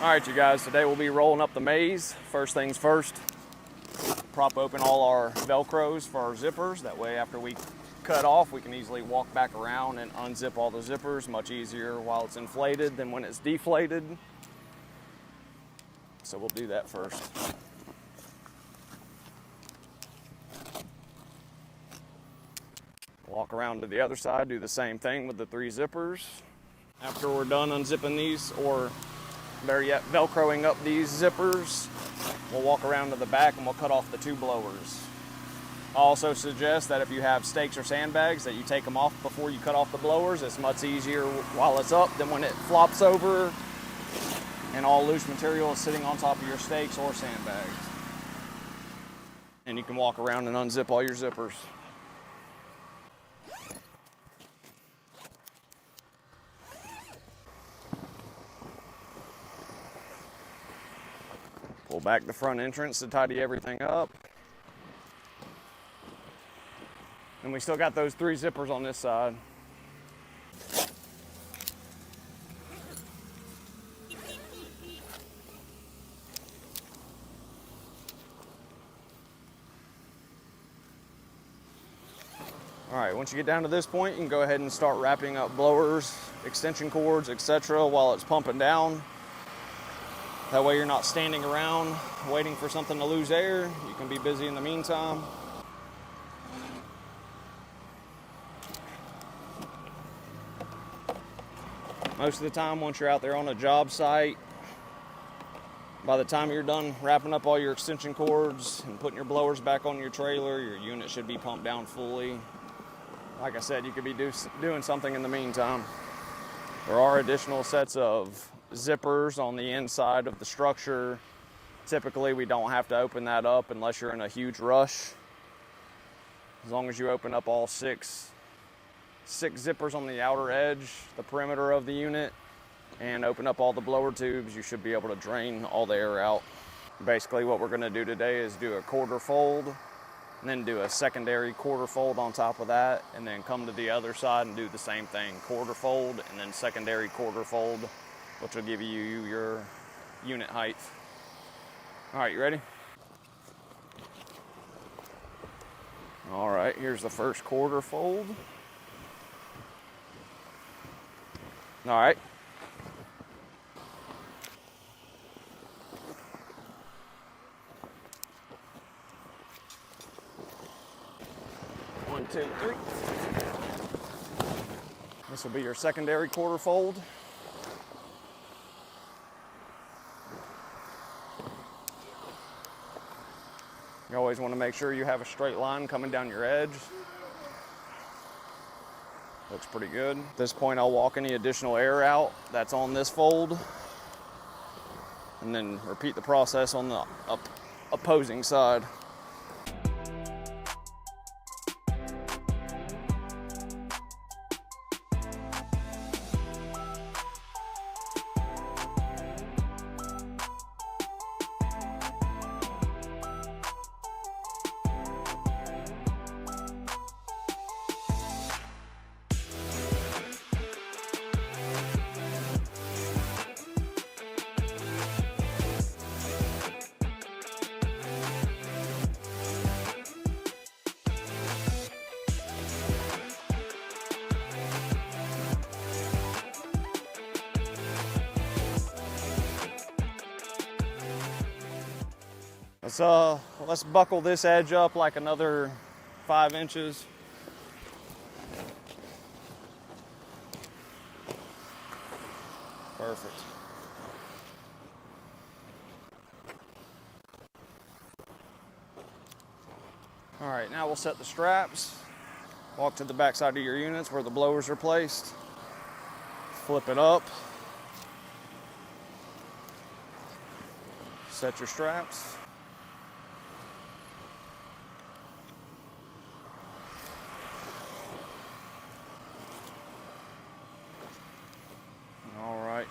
All right, you guys, today we'll be rolling up the maze. First things first, prop open all our Velcros for our zippers. That way after we cut off, we can easily walk back around and unzip all the zippers. Much easier while it's inflated than when it's deflated. So we'll do that first. Walk around to the other side, do the same thing with the 3 zippers. After we're done unzipping these, or better yet, Velcroing up these zippers, we'll walk around to the back and we'll cut off the 2 blowers. I also suggest that if you have stakes or sandbags, that you take them off before you cut off the blowers. It's much easier while it's up than when it flops over and all loose material is sitting on top of your stakes or sandbags. And you can walk around and unzip all your zippers. Pull back the front entrance to tidy everything up. And we still got those 3 zippers on this side. All right, once you get down to this point, you can go ahead and start wrapping up blowers, extension cords, etc. while it's pumping down. That way you're not standing around waiting for something to lose air. You can be busy in the meantime. Most of the time, once you're out there on a job site, by the time you're done wrapping up all your extension cords and putting your blowers back on your trailer, your unit should be pumped down fully. Like I said, you could be doing something in the meantime. There are additional sets of zippers on the inside of the structure. Typically, we don't have to open that up unless you're in a huge rush. As long as you open up all six zippers on the outer edge, the perimeter of the unit, and open up all the blower tubes, you should be able to drain all the air out. Basically, what we're going to do today is do a quarter fold, and then do a secondary quarter fold on top of that, and then come to the other side and do the same thing, quarter fold, and then secondary quarter fold, which will give you your unit height. All right, you ready? All right, here's the first quarter fold. All right. One, two, three. This will be your secondary quarter fold. You always want to make sure you have a straight line coming down your edge. Looks pretty good. At this point, I'll walk any additional air out that's on this fold, and then repeat the process on the opposing side. Let's buckle this edge up like another 5 inches. Perfect. All right, now we'll set the straps. Walk to the back side of your units where the blowers are placed. Flip it up. Set your straps. All right.